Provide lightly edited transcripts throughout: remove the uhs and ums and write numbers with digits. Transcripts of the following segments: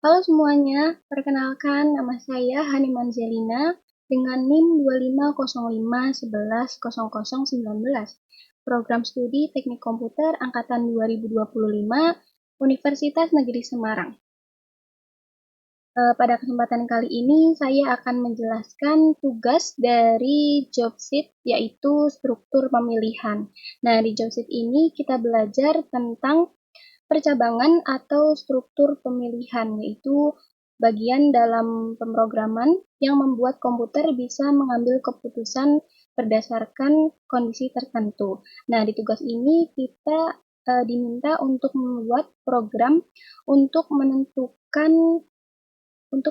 Halo semuanya, perkenalkan nama saya Haniman Zelina dengan NIM 2505110019, Program Studi Teknik Komputer Angkatan 2025, Universitas Negeri Semarang. Pada kesempatan kali ini saya akan menjelaskan tugas dari job sheet, yaitu struktur pemilihan. Nah, di job sheet ini kita belajar tentang percabangan atau struktur pemilihan, yaitu bagian dalam pemrograman yang membuat komputer bisa mengambil keputusan berdasarkan kondisi tertentu. Nah, di tugas ini kita diminta untuk membuat program untuk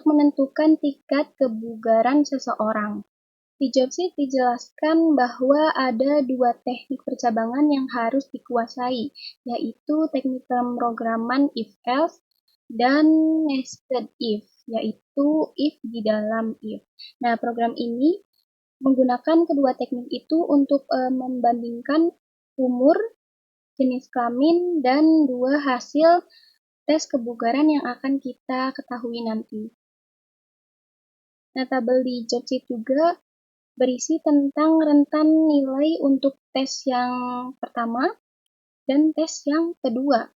menentukan tingkat kebugaran seseorang. Di job sheet dijelaskan bahwa ada dua teknik percabangan yang harus dikuasai, yaitu teknik pemrograman if-else dan nested if, yaitu if di dalam if. Nah, program ini menggunakan kedua teknik itu untuk membandingkan umur, jenis kelamin, dan dua hasil tes kebugaran yang akan kita ketahui nanti. Nah, tabel di job sheet juga berisi tentang rentan nilai untuk tes yang pertama dan tes yang kedua,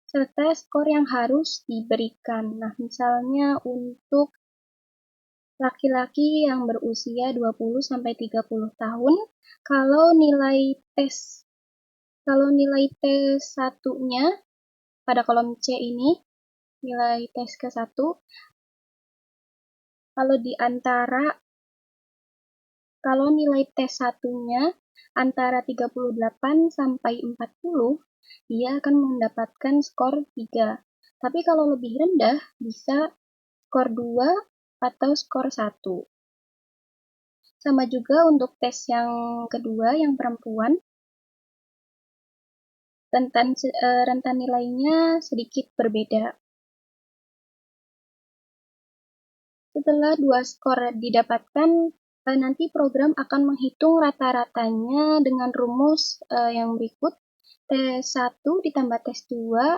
serta skor yang harus diberikan. Nah, misalnya untuk laki-laki yang berusia 20-30 tahun, kalau nilai tes satunya pada kolom C ini, nilai tes ke-1, kalau nilai tes satunya antara 38 sampai 40, dia akan mendapatkan skor 3. Tapi kalau lebih rendah, bisa skor 2 atau skor 1. Sama juga untuk tes yang kedua, yang perempuan, rentan nilainya sedikit berbeda. Setelah dua skor didapatkan, nanti program akan menghitung rata-ratanya dengan rumus yang berikut. Tes 1 ditambah tes 2,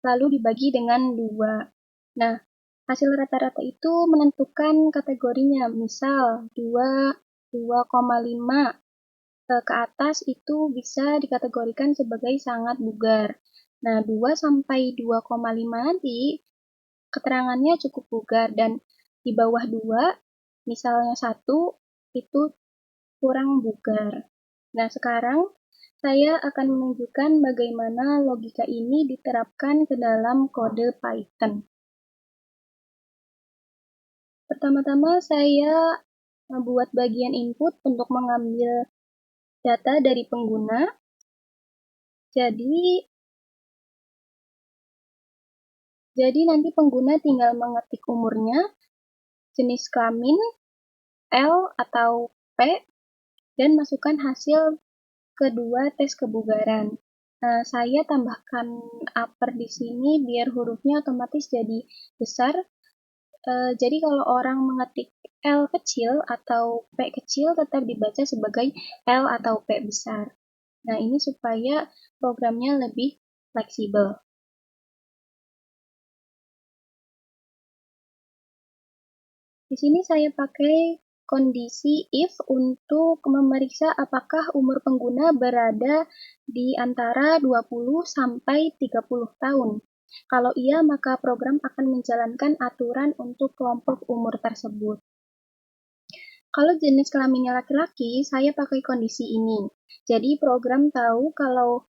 lalu dibagi dengan 2. Nah, hasil rata-rata itu menentukan kategorinya. Misal, 2,5 ke atas itu bisa dikategorikan sebagai sangat bugar. Nah, 2 sampai 2,5 nanti keterangannya cukup bugar, dan di bawah 2, misalnya 1, itu kurang bugar. Nah, sekarang saya akan menunjukkan bagaimana logika ini diterapkan ke dalam kode Python. Pertama-tama saya membuat bagian input untuk mengambil data dari pengguna. Jadi nanti pengguna tinggal mengetik umurnya, jenis kelamin, L atau P, dan masukkan hasil kedua tes kebugaran. Saya tambahkan upper di sini biar hurufnya otomatis jadi besar. Jadi kalau orang mengetik L kecil atau P kecil tetap dibaca sebagai L atau P besar. Nah, ini supaya programnya lebih fleksibel. Di sini saya pakai kondisi if untuk memeriksa apakah umur pengguna berada di antara 20 sampai 30 tahun. Kalau iya, maka program akan menjalankan aturan untuk kelompok umur tersebut. Kalau jenis kelaminnya laki-laki, saya pakai kondisi ini. Jadi program tahu kalau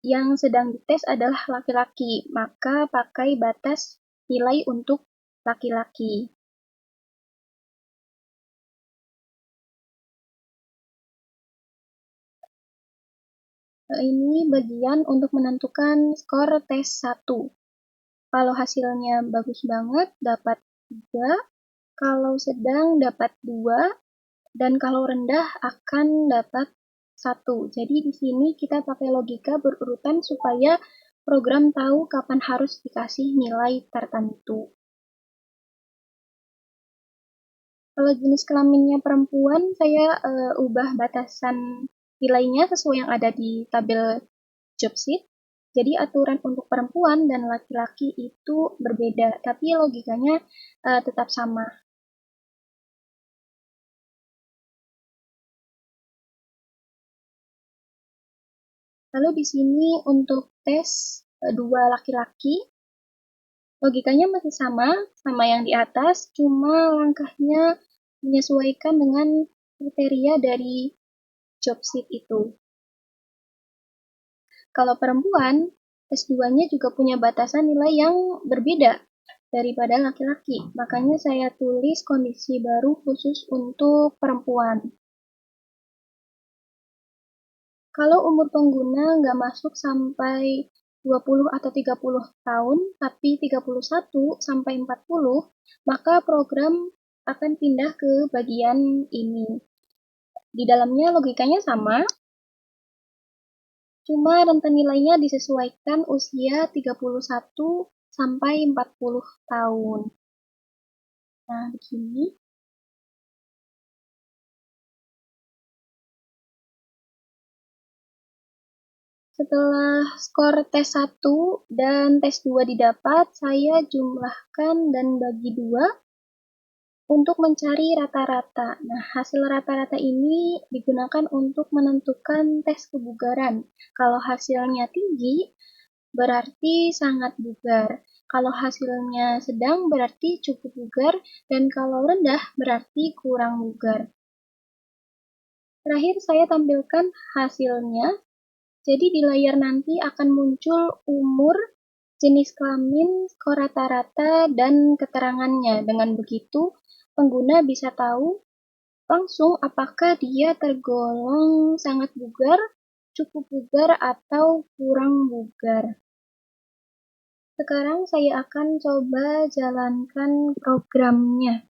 yang sedang dites adalah laki-laki, maka pakai batas nilai untuk laki-laki. Ini bagian untuk menentukan skor tes 1. Kalau hasilnya bagus banget, dapat 3. Kalau sedang, dapat 2. Dan kalau rendah, akan dapat 1. Jadi di sini kita pakai logika berurutan supaya program tahu kapan harus dikasih nilai tertentu. Kalau jenis kelaminnya perempuan, saya ubah batasan nilainya sesuai yang ada di tabel job sheet. Jadi aturan untuk perempuan dan laki-laki itu berbeda, tapi logikanya tetap sama. Lalu di sini untuk tes dua laki-laki, logikanya masih sama, sama yang di atas, cuma langkahnya menyesuaikan dengan kriteria dari job sheet itu. Kalau perempuan, S2-nya juga punya batasan nilai yang berbeda daripada laki-laki. Makanya saya tulis kondisi baru khusus untuk perempuan. Kalau umur pengguna nggak masuk sampai 20 atau 30 tahun, tapi 31 sampai 40, maka program akan pindah ke bagian ini. Di dalamnya logikanya sama, cuma rentan nilainya disesuaikan usia 31 sampai 40 tahun. Nah, begini. Setelah skor tes 1 dan tes 2 didapat, saya jumlahkan dan bagi 2 untuk mencari rata-rata. Nah, hasil rata-rata ini digunakan untuk menentukan tes kebugaran. Kalau hasilnya tinggi, berarti sangat bugar. Kalau hasilnya sedang, berarti cukup bugar. Dan kalau rendah, berarti kurang bugar. Terakhir, saya tampilkan hasilnya. Jadi di layar nanti akan muncul umur, jenis kelamin, skor rata-rata, dan keterangannya. Dengan begitu, pengguna bisa tahu langsung apakah dia tergolong sangat bugar, cukup bugar, atau kurang bugar. Sekarang saya akan coba jalankan programnya.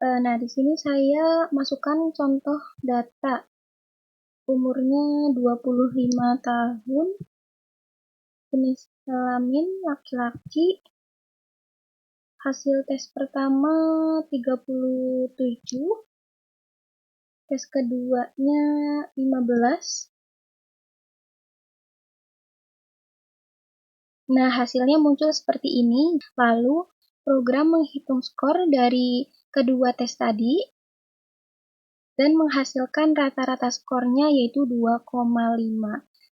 Nah, di sini saya masukkan contoh data. Umurnya 25 tahun, jenis kelamin laki-laki, hasil tes pertama 37, tes keduanya 15. Nah, hasilnya muncul seperti ini. Lalu, program menghitung skor dari kedua tes tadi dan menghasilkan rata-rata skornya yaitu 2,5.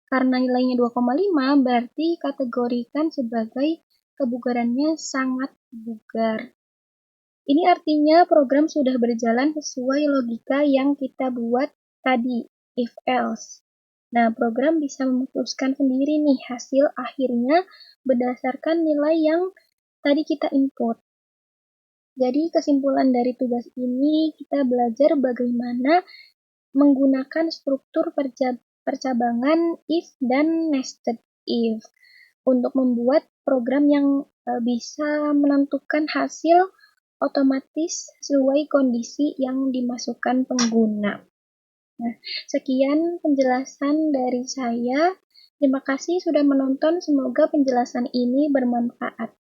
Karena nilainya 2,5, berarti kategorikan sebagai kebugarannya sangat bugar. Ini artinya program sudah berjalan sesuai logika yang kita buat tadi, if else. Nah, program bisa memutuskan sendiri nih hasil akhirnya berdasarkan nilai yang tadi kita input. Jadi kesimpulan dari tugas ini kita belajar bagaimana menggunakan struktur percabangan if dan nested if untuk membuat program yang bisa menentukan hasil otomatis sesuai kondisi yang dimasukkan pengguna. Nah, sekian penjelasan dari saya. Terima kasih sudah menonton. Semoga penjelasan ini bermanfaat.